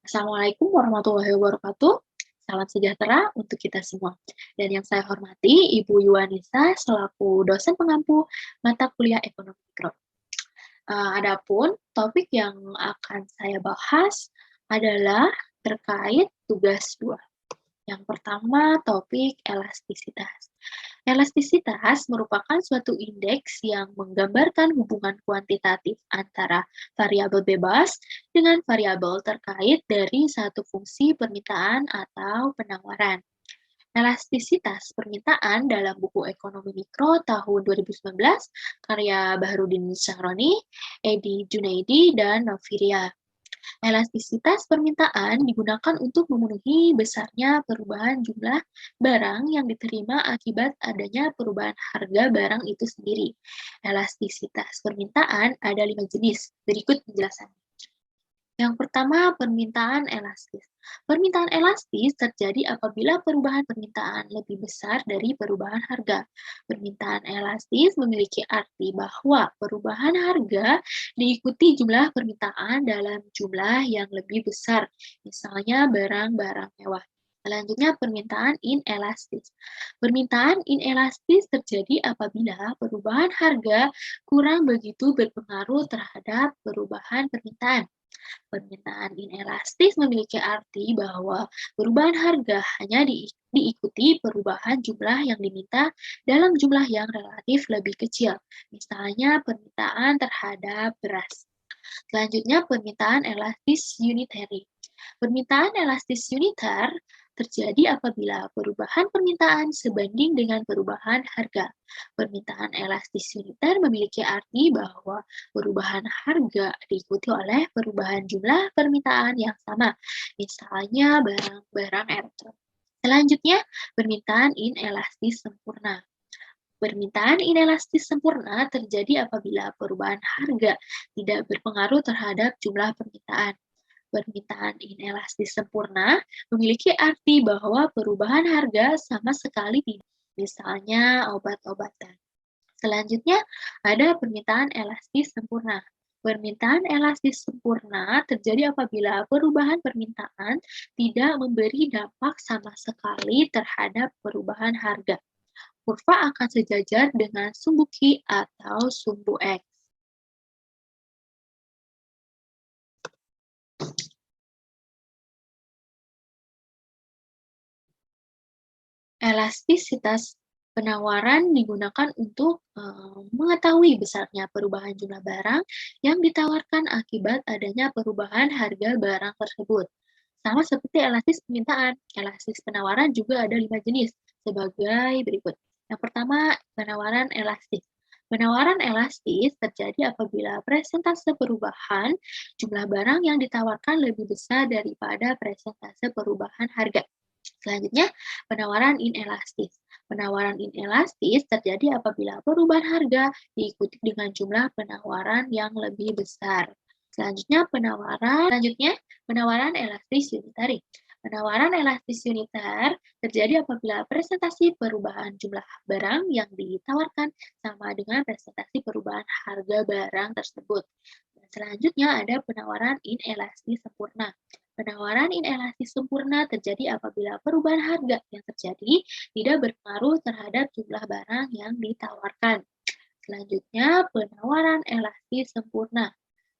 Assalamualaikum warahmatullahi wabarakatuh. Salam sejahtera untuk kita semua. Dan yang saya hormati, Ibu Yuwanisa selaku dosen pengampu mata kuliah Ekonomi Mikro. Adapun topik yang akan saya bahas adalah terkait tugas 2. Yang pertama, topik elastisitas. Elastisitas merupakan suatu indeks yang menggambarkan hubungan kuantitatif antara variabel bebas dengan variabel terkait dari satu fungsi permintaan atau penawaran. Elastisitas permintaan dalam buku Ekonomi Mikro tahun 2019 karya Baharudin Syahroni, Edi Junaidi, dan Noviria. Elastisitas permintaan digunakan untuk memenuhi besarnya perubahan jumlah barang yang diterima akibat adanya perubahan harga barang itu sendiri. Elastisitas permintaan ada 5 jenis. Berikut penjelasannya. Yang pertama, permintaan elastis. Permintaan elastis terjadi apabila perubahan permintaan lebih besar dari perubahan harga. Permintaan elastis memiliki arti bahwa perubahan harga diikuti jumlah permintaan dalam jumlah yang lebih besar, misalnya barang-barang mewah. Selanjutnya, permintaan inelastis. Permintaan inelastis terjadi apabila perubahan harga kurang begitu berpengaruh terhadap perubahan permintaan. Permintaan inelastis memiliki arti bahwa perubahan harga hanya diikuti perubahan jumlah yang diminta dalam jumlah yang relatif lebih kecil, misalnya permintaan terhadap beras. Selanjutnya, permintaan elastis unitary. Permintaan elastis uniter terjadi apabila perubahan permintaan sebanding dengan perubahan harga. Permintaan elastis uniter memiliki arti bahwa perubahan harga diikuti oleh perubahan jumlah permintaan yang sama, misalnya barang-barang elektronik. Selanjutnya, permintaan inelastis sempurna. Permintaan inelastis sempurna terjadi apabila perubahan harga tidak berpengaruh terhadap jumlah permintaan. Permintaan inelastis sempurna memiliki arti bahwa perubahan harga sama sekali tidak, misalnya obat-obatan. Selanjutnya, ada permintaan elastis sempurna. Permintaan elastis sempurna terjadi apabila perubahan permintaan tidak memberi dampak sama sekali terhadap perubahan harga. Kurva akan sejajar dengan sumbu Q atau sumbu X. Elastisitas penawaran digunakan untuk mengetahui besarnya perubahan jumlah barang yang ditawarkan akibat adanya perubahan harga barang tersebut. Sama seperti elastis permintaan, elastis penawaran juga ada 5 jenis sebagai berikut. Yang pertama, penawaran elastis. Penawaran elastis terjadi apabila persentase perubahan jumlah barang yang ditawarkan lebih besar daripada persentase perubahan harga. Selanjutnya, penawaran inelastis. Penawaran inelastis terjadi apabila perubahan harga diikuti dengan jumlah penawaran yang lebih besar. Selanjutnya, penawaran elastis unitary. Penawaran elastis uniter terjadi apabila presentasi perubahan jumlah barang yang ditawarkan sama dengan presentasi perubahan harga barang tersebut. Dan selanjutnya ada penawaran inelastis sempurna. Penawaran inelastis sempurna terjadi apabila perubahan harga yang terjadi tidak berpengaruh terhadap jumlah barang yang ditawarkan. Selanjutnya, penawaran elastis sempurna.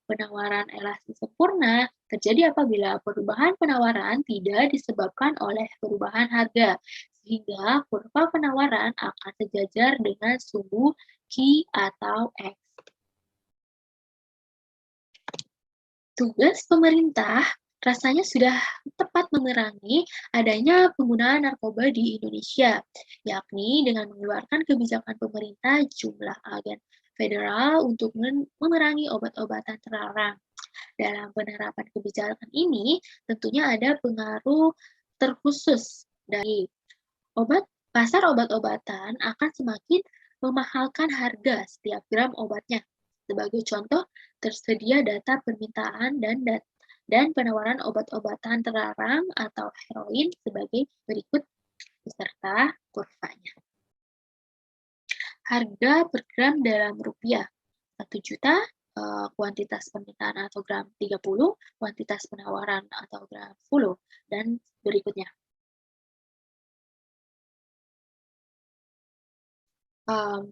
Penawaran elastis sempurna terjadi apabila perubahan penawaran tidak disebabkan oleh perubahan harga, sehingga kurva penawaran akan sejajar dengan sumbu Q atau X. Tugas pemerintah rasanya sudah tepat memerangi adanya penggunaan narkoba di Indonesia, yakni dengan mengeluarkan kebijakan pemerintah jumlah agen federal untuk memerangi obat-obatan terlarang. Dalam penerapan kebijakan ini, tentunya ada pengaruh terkhusus dari pasar obat-obatan akan semakin memahalkan harga setiap gram obatnya. Sebagai contoh, tersedia data permintaan dan penawaran obat-obatan terlarang atau heroin sebagai berikut beserta kurvanya. Harga per gram dalam rupiah, 1 juta kuantitas permintaan atau gram 30, kuantitas penawaran atau gram 10, dan berikutnya.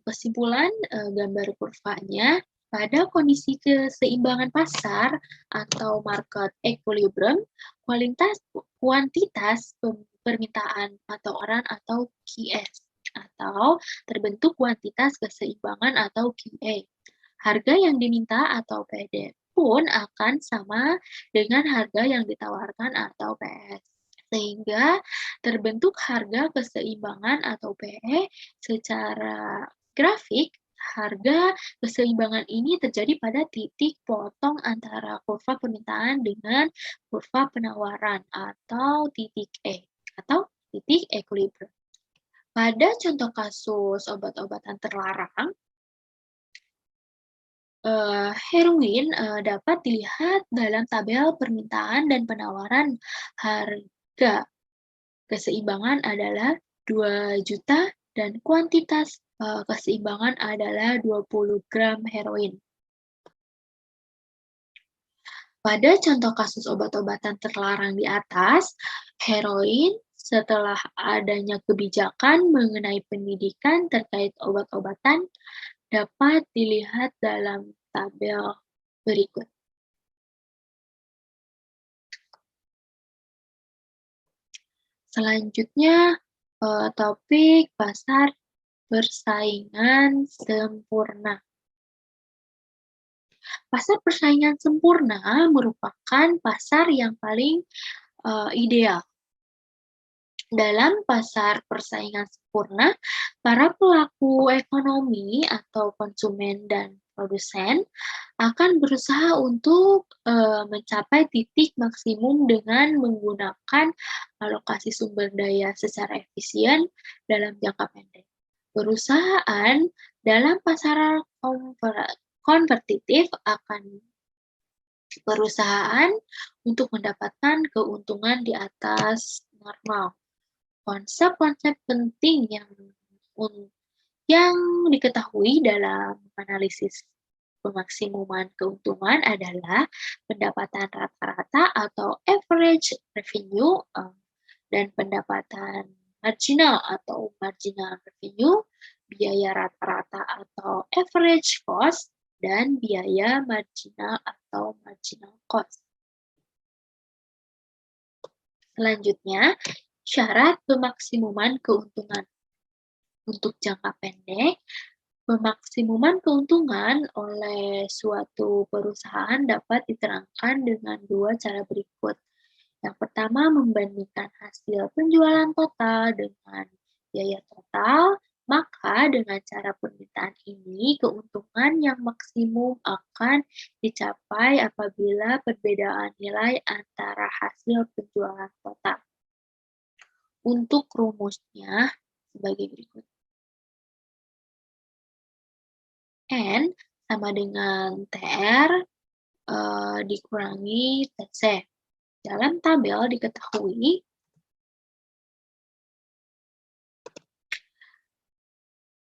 Kesimpulan, gambar kurvanya, pada kondisi keseimbangan pasar atau market equilibrium, kuantitas permintaan atau orang atau QS, atau terbentuk kuantitas keseimbangan atau QA. Harga yang diminta atau PD pun akan sama dengan harga yang ditawarkan atau PS. Sehingga terbentuk harga keseimbangan atau PE secara grafik. Harga keseimbangan ini terjadi pada titik potong antara kurva permintaan dengan kurva penawaran atau titik E atau titik equilibrium. Pada contoh kasus obat-obatan terlarang, heroin dapat dilihat dalam tabel permintaan dan penawaran. Harga keseimbangan adalah 2 juta dan kuantitas keseimbangan adalah 20 gram heroin. Pada contoh kasus obat-obatan terlarang di atas, heroin setelah adanya kebijakan mengenai pendidikan terkait obat-obatan dapat dilihat dalam tabel berikut. Selanjutnya, topik pasar persaingan sempurna. Pasar persaingan sempurna merupakan pasar yang paling ideal. Dalam pasar persaingan sempurna, para pelaku ekonomi atau konsumen dan produsen akan berusaha untuk mencapai titik maksimum dengan menggunakan alokasi sumber daya secara efisien dalam jangka pendek. Perusahaan dalam pasar kompetitif akan perusahaan untuk mendapatkan keuntungan di atas normal. Konsep-konsep penting yang diketahui dalam analisis pemaksimuman keuntungan adalah pendapatan rata-rata atau average revenue dan pendapatan marginal atau marginal revenue, biaya rata-rata atau average cost, dan biaya marginal atau marginal cost. Selanjutnya, syarat pemaksimuman keuntungan. Untuk jangka pendek, pemaksimuman keuntungan oleh suatu perusahaan dapat diterangkan dengan dua cara berikut. Yang pertama, membandingkan hasil penjualan total dengan biaya total, maka dengan cara permintaan ini, keuntungan yang maksimum akan dicapai apabila perbedaan nilai antara hasil penjualan total. Untuk rumusnya sebagai berikut. N sama dengan TR dikurangi TC. Dalam tabel diketahui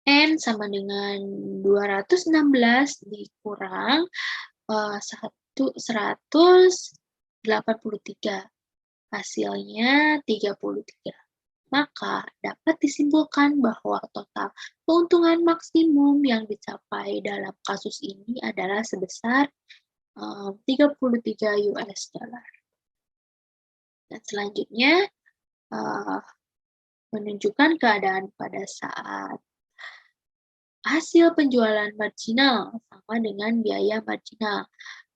N sama dengan 216 dikurang 183. Hasilnya 33. Maka dapat disimpulkan bahwa total keuntungan maksimum yang dicapai dalam kasus ini adalah sebesar 33 US dollar. Dan selanjutnya menunjukkan keadaan pada saat hasil penjualan marginal sama dengan biaya marginal.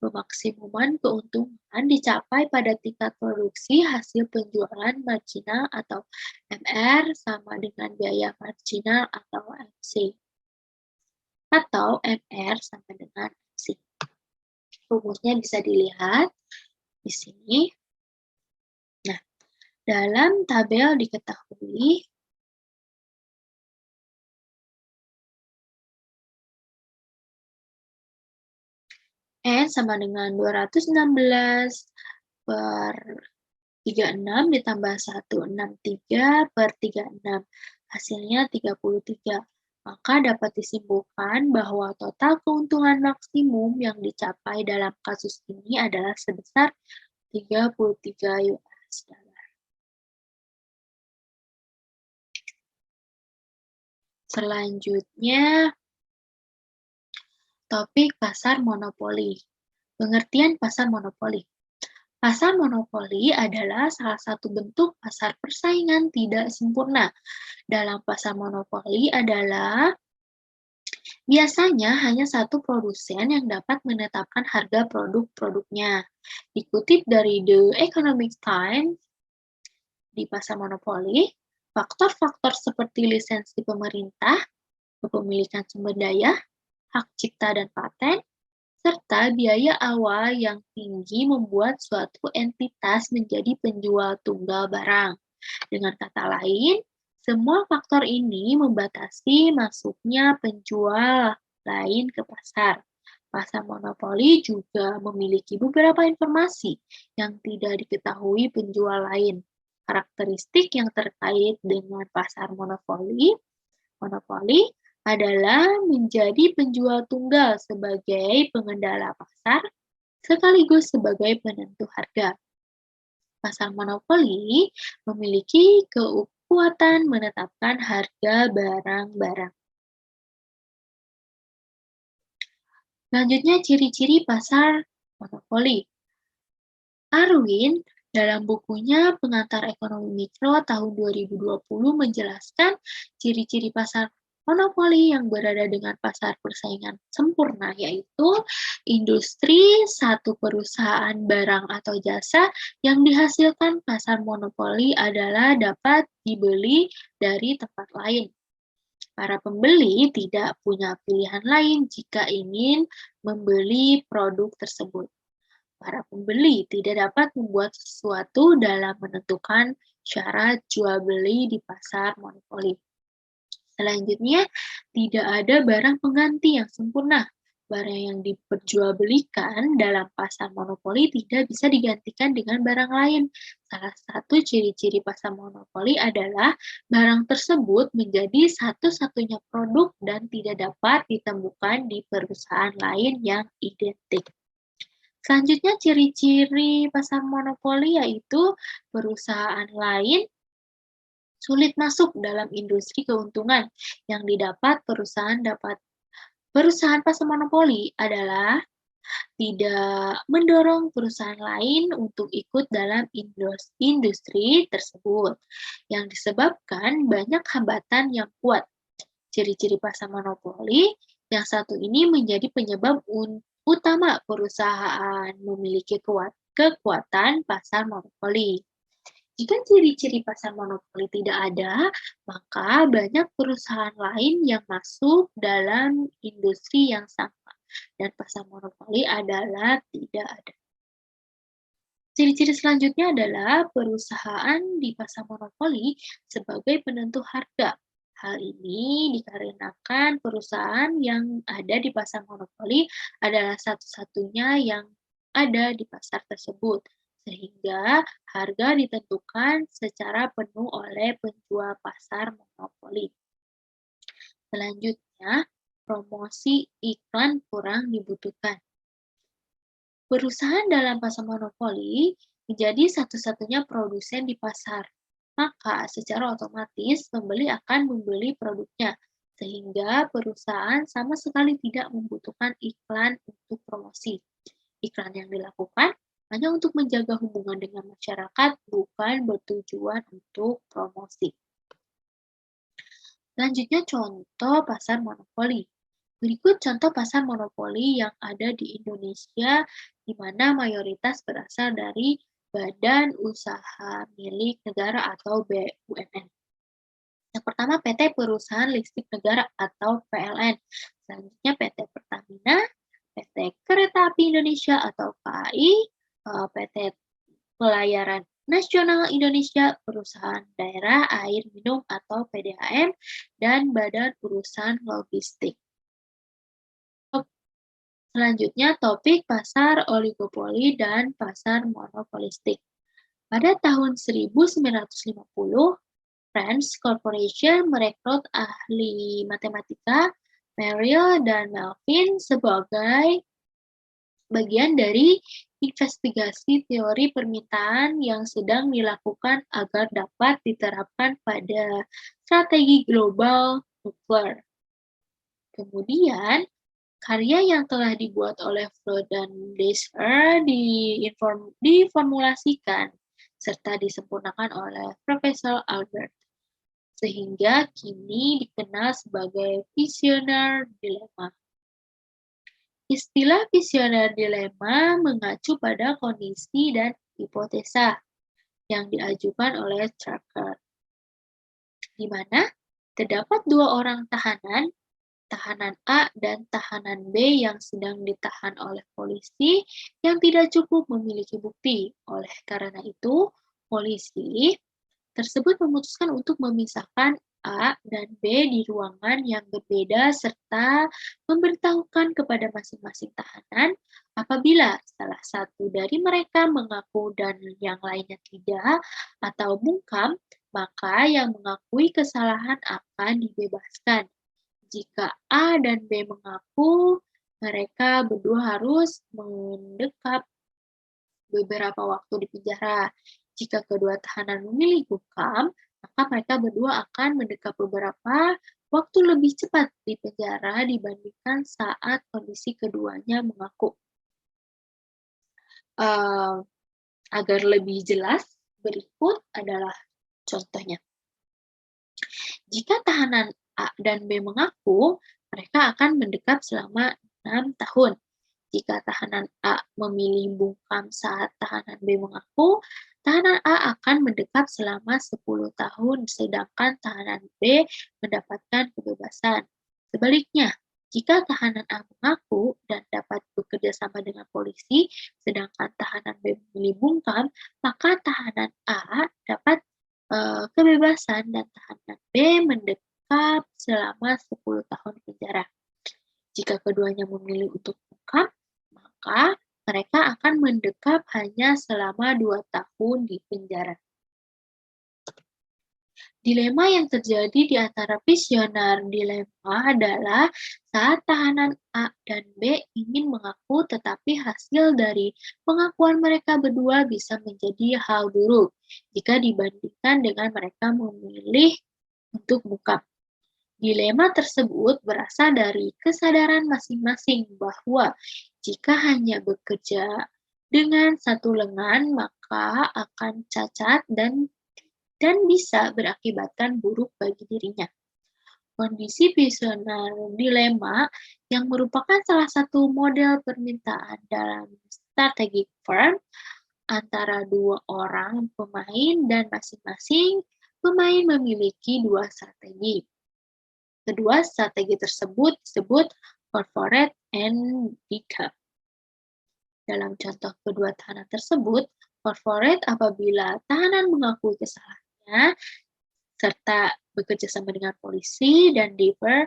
Pemaksimuman keuntungan dicapai pada tingkat produksi hasil penjualan marginal atau MR sama dengan biaya marginal atau MC. Atau MR sama dengan MC. Rumusnya bisa dilihat di sini. Nah, dalam tabel diketahui N sama dengan 216 per 36 ditambah 163 per 36. Hasilnya 33. Maka dapat disimpulkan bahwa total keuntungan maksimum yang dicapai dalam kasus ini adalah sebesar 33 US dollar. Selanjutnya, topik pasar monopoli. Pengertian pasar monopoli. Pasar monopoli adalah salah satu bentuk pasar persaingan tidak sempurna. Dalam pasar monopoli adalah biasanya hanya satu produsen yang dapat menetapkan harga produk-produknya. Dikutip dari The Economic Times, di pasar monopoli, faktor-faktor seperti lisensi pemerintah, kepemilikan sumber daya, hak cipta dan paten, serta biaya awal yang tinggi membuat suatu entitas menjadi penjual tunggal barang. Dengan kata lain, semua faktor ini membatasi masuknya penjual lain ke pasar. Pasar monopoli juga memiliki beberapa informasi yang tidak diketahui penjual lain. Karakteristik yang terkait dengan pasar monopoli adalah menjadi penjual tunggal sebagai pengendala pasar sekaligus sebagai penentu harga. Pasar monopoli memiliki kekuatan menetapkan harga barang-barang. Selanjutnya, ciri-ciri pasar monopoli. Arwin dalam bukunya Pengantar Ekonomi Mikro tahun 2020 menjelaskan ciri-ciri pasar monopoli yang berada dengan pasar persaingan sempurna, yaitu industri satu perusahaan barang atau jasa yang dihasilkan pasar monopoli adalah dapat dibeli dari tempat lain. Para pembeli tidak punya pilihan lain jika ingin membeli produk tersebut. Para pembeli tidak dapat membuat sesuatu dalam menentukan syarat jual beli di pasar monopoli. Selanjutnya, tidak ada barang pengganti yang sempurna. Barang yang diperjualbelikan dalam pasar monopoli tidak bisa digantikan dengan barang lain. Salah satu ciri-ciri pasar monopoli adalah barang tersebut menjadi satu-satunya produk dan tidak dapat ditemukan di perusahaan lain yang identik. Selanjutnya, ciri-ciri pasar monopoli yaitu perusahaan lain sulit masuk dalam industri keuntungan yang didapat perusahaan pasar monopoli adalah tidak mendorong perusahaan lain untuk ikut dalam industri tersebut yang disebabkan banyak hambatan yang kuat. Ciri-ciri pasar monopoli yang satu ini menjadi penyebab utama perusahaan memiliki kekuatan pasar monopoli. Jika ciri-ciri pasar monopoli tidak ada, maka banyak perusahaan lain yang masuk dalam industri yang sama, dan pasar monopoli adalah tidak ada. Ciri-ciri selanjutnya adalah perusahaan di pasar monopoli sebagai penentu harga. Hal ini dikarenakan perusahaan yang ada di pasar monopoli adalah satu-satunya yang ada di pasar tersebut, sehingga harga ditentukan secara penuh oleh penjual pasar monopoli. Selanjutnya, promosi iklan kurang dibutuhkan. Perusahaan dalam pasar monopoli menjadi satu-satunya produsen di pasar, maka secara otomatis pembeli akan membeli produknya, sehingga perusahaan sama sekali tidak membutuhkan iklan untuk promosi. Iklan yang dilakukan hanya untuk menjaga hubungan dengan masyarakat, bukan bertujuan untuk promosi. Selanjutnya, contoh pasar monopoli. Berikut contoh pasar monopoli yang ada di Indonesia, di mana mayoritas berasal dari badan usaha milik negara atau BUMN. Yang pertama, PT Perusahaan Listrik Negara atau PLN. Selanjutnya, PT Pertamina, PT Kereta Api Indonesia atau KAI, PT Pelayaran Nasional Indonesia, Perusahaan Daerah Air Minum atau PDAM, dan Badan Urusan Logistik. Selanjutnya, topik pasar oligopoli dan pasar monopolistik. Pada tahun 1950, Friends Corporation merekrut ahli matematika Merrill dan Melvin sebagai bagian dari investigasi teori permintaan yang sedang dilakukan agar dapat diterapkan pada strategi global nuklir. Kemudian, karya yang telah dibuat oleh Flood dan Dresser diformulasikan serta disempurnakan oleh Profesor Albert, sehingga kini dikenal sebagai visioner dilemma. Istilah visioner dilemma mengacu pada kondisi dan hipotesa yang diajukan oleh Tracker, di mana terdapat dua orang tahanan, tahanan A dan tahanan B yang sedang ditahan oleh polisi yang tidak cukup memiliki bukti. Oleh karena itu, polisi tersebut memutuskan untuk memisahkan A dan B di ruangan yang berbeda serta memberitahukan kepada masing-masing tahanan apabila salah satu dari mereka mengaku dan yang lainnya tidak atau bungkam, maka yang mengakui kesalahan akan dibebaskan. Jika A dan B mengaku, mereka berdua harus mendekap beberapa waktu di penjara. Jika kedua tahanan memilih bungkam, maka mereka berdua akan mendekap beberapa waktu lebih cepat di penjara dibandingkan saat kondisi keduanya mengaku. Agar lebih jelas, berikut adalah contohnya. Jika tahanan A dan B mengaku, mereka akan mendekap selama 6 tahun. Jika tahanan A memilih bungkam saat tahanan B mengaku, tahanan A akan mendekap selama 10 tahun, sedangkan tahanan B mendapatkan kebebasan. Sebaliknya, jika tahanan A mengaku dan dapat bekerja sama dengan polisi, sedangkan tahanan B memilih bungkam, maka tahanan A dapat kebebasan dan tahanan B mendekap selama 10 tahun penjara. Jika keduanya memilih untuk bungkam, maka mereka akan mendekap hanya selama 2 tahun di penjara. Dilema yang terjadi di antara visioner dilema adalah saat tahanan A dan B ingin mengaku tetapi hasil dari pengakuan mereka berdua bisa menjadi hal buruk jika dibandingkan dengan mereka memilih untuk bungkam. Dilema tersebut berasal dari kesadaran masing-masing bahwa jika hanya bekerja dengan satu lengan, maka akan cacat dan bisa berakibatkan buruk bagi dirinya. Kondisi visioner dilema yang merupakan salah satu model permintaan dalam strategic firm antara dua orang pemain dan masing-masing pemain memiliki dua strategi. Kedua strategi tersebut disebut corporate and decap. Dalam contoh kedua tahanan tersebut, corporate apabila tahanan mengakui kesalahannya serta bekerja sama dengan polisi, dan divert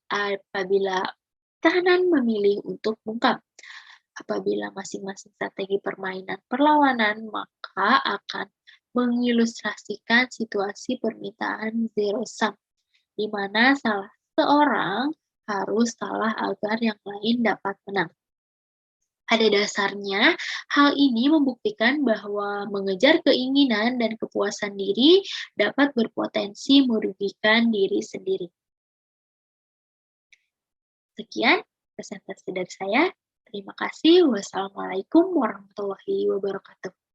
apabila tahanan memilih untuk bungkam. Apabila masing-masing strategi permainan perlawanan, maka akan mengilustrasikan situasi permintaan zero sum, di mana salah seorang harus kalah agar yang lain dapat menang. Pada dasarnya, hal ini membuktikan bahwa mengejar keinginan dan kepuasan diri dapat berpotensi merugikan diri sendiri. Sekian presentasi dari saya. Terima kasih. Wassalamualaikum warahmatullahi wabarakatuh.